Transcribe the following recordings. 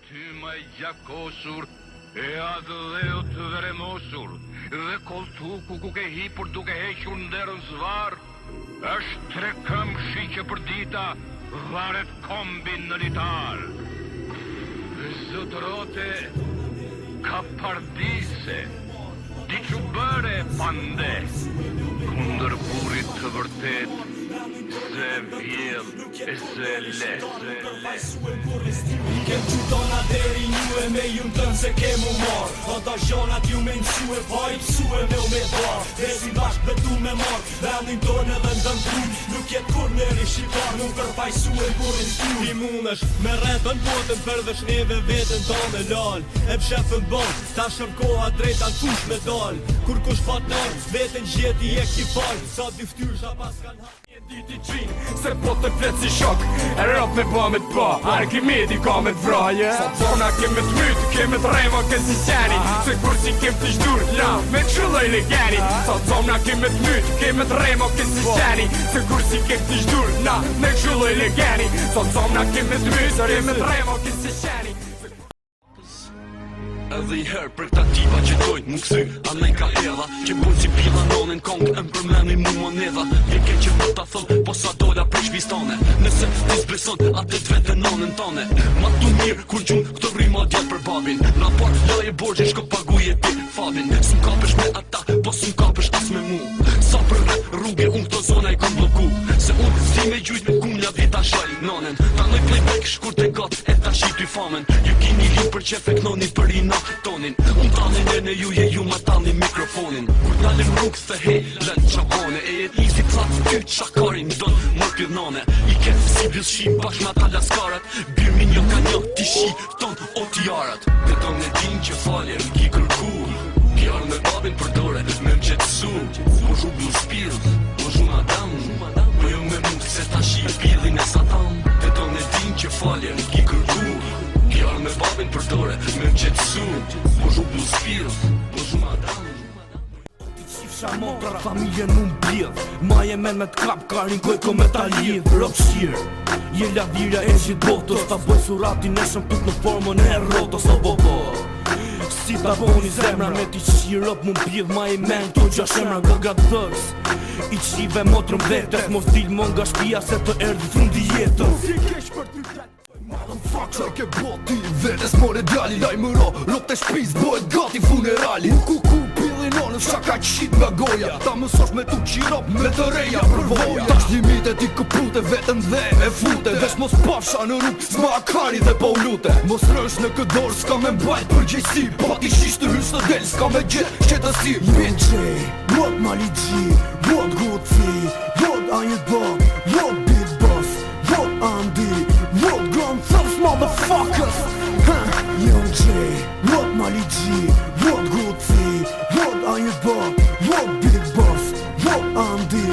Ty më gjakosur, e adhëlleu të veremosur, dhe koltuku ku ke hipur duke hequr nderën zvar, është tre këmbshi që për dita varet kombin në litar. Zotërote ka pardise, diqubëre pande, kundër burit të vërtet, se vjell e se lese. I kem qutona deri një e me ju në tënë se kem u marë. Ata zhanat ju me nësu e pa i pësu e me u me dharë. Desi bashk betu me marë, vendin tonë edhe në dëmë kuj. Nuk jetë kur nëri shqipar, nuk përfajsu e burin t'kuj. I munësh me rretën botën për dhe shneve vetën tonë e lal. E pshefën bon, ta shërkoha drejta në fush me dal. Kur kush patnar, vetën gjeti e kifar. Sa dyftyrësha pas kanë hapë. Diti qinë, se po të fletë si shok. E rap me ba me t'pa, Arkimedi ka me t'vraje. Sa zona keme t'mytë, keme t'rema kësi qeni. Se kur si kem të gjdur, la me t'shulloj legeni. Sa zona keme t'mytë, keme t'rema kësi qeni. Se kur si kem të gjdur, la me t'shulloj legeni. Sa zona keme t'mytë, keme t'rema kësi qeni. Edhe i herë për këta tipa që dojnë më këthy a nej ka hedha që bunë si pila nonin kongë më përmeni mu monedha vjeke që po ta thon po sa dola për shpistane nëse t'is beson atë të vete nonin tane ma tu mirë kur gjunë këto rima djetë për babin raport laje borgjë shko paguje ti fabin s'm kapesh me ata po s'm kapesh as me mu sa për rrët rrugë unë këto zona i kom bloku se unë si me gjujt me kumla vjeta shaj nonin ta nëj playback shkur të gat e ta shqip i famen ju kini li për qef e knoni për ina tonin unë tanin e në juje ju ma tanin mikrofonin kur dalim rrugë thë he lën qabone e jet nisi plac ty qakarin don mër pjidnone i ke si bilshim bashk ma ta laskarat birmin jo ka një ti shi ton o tjarat dhe ton e din që falje m'ki kërku kjarë me babin përdore me m'qetsu po zhu blu shpil po zhu madam po jo me mu se ta shi pilin e satan dhe ton e din që falje m'ki kërku kjarë me babin përdore me m'qetsu po zhu blu shpil po zhu madam Shamon pra familjen mu m'bjedh ma je men me t'kap karin koj ko me ta lidh Rokshir je lavira e gjit botos ta boj suratin e shëm tut në formën e rotos o bobo si ta boni zemra me t'i qi rop mu m'bjedh ma je men to gja shemra gëgat dhës i qive motrëm vetës mos dil mon nga shpia se të erdi fundi jetës Motherfucker ke boti vetes more djali lajmëro rop të shpiz bëhet gati funerali Kuku pillin onës shaka qit nga goja Ta mësosh me tu qirop me të reja përvoja Tash limite ti këpute vetën dhe e fute Vesh mos pafsha në rrug s'ma akari dhe po lute Mos rësh në këtë dorë s'ka me mbajt përgjësi Pa ti shish të hysh të del s'ka me gjet shqetësi BJ, what Mali G, what Gucci, what Ayedon, what Big Boss, what Andy, what Grand Thugs motherfuckers Young J, what Mali G, what Gucci, what Ayedon, what Big Boss, what Andy,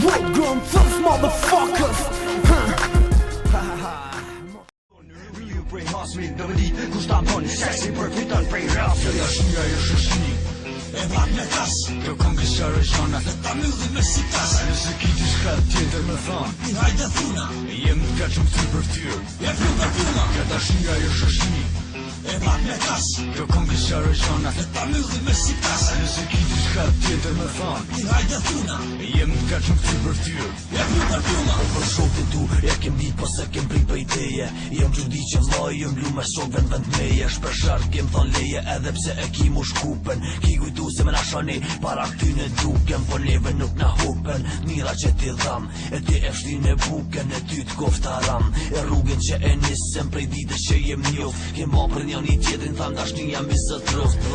what Grand Thugs motherfuckers Prej hasmi, do vëdi, kushta boni, seksi përfiton prej rap Kjo jashnja e shëshni E vak me tas Kjo këngë shërë zhona Dhe ta mylli me si tas Nëse ki t'i shkret tjetër me than I hajde thuna E jem ka qëm ty për tyr E plu për puna Kjo jashnja e shëshni E vak me tas Kjo këngë shërë zhona Dhe ta mylli me si tas Nëse ki t'i shkret tjetër me than I hajde thuna E jem ka qëm ty për tyr E plu për puna O për shokë tu E kem dit po se kem prit për ideje Jem gjudi që vloj Jem lu me shok vend meje Shpeshar kem thon leje Edhe pse e ki mu shkupen Ki kujtu se me na shoni Para ty në duken Po neve nuk na hupen Mira që ti dham E ti e shtin e buken E ty t'kofta ram E rrugën që e nisem Prej dite që jem njoft Kem ba për një tjetrin Tham dash një jam visë troft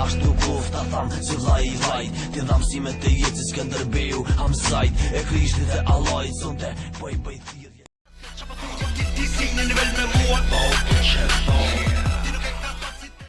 Ashtu kofta tham Si vaj i vajt Ti dham si me të jetë Si Skënderbeu Hamzajt E krishtit e Allajt Sonte Po i bëj thirje Ti si në nivel me mua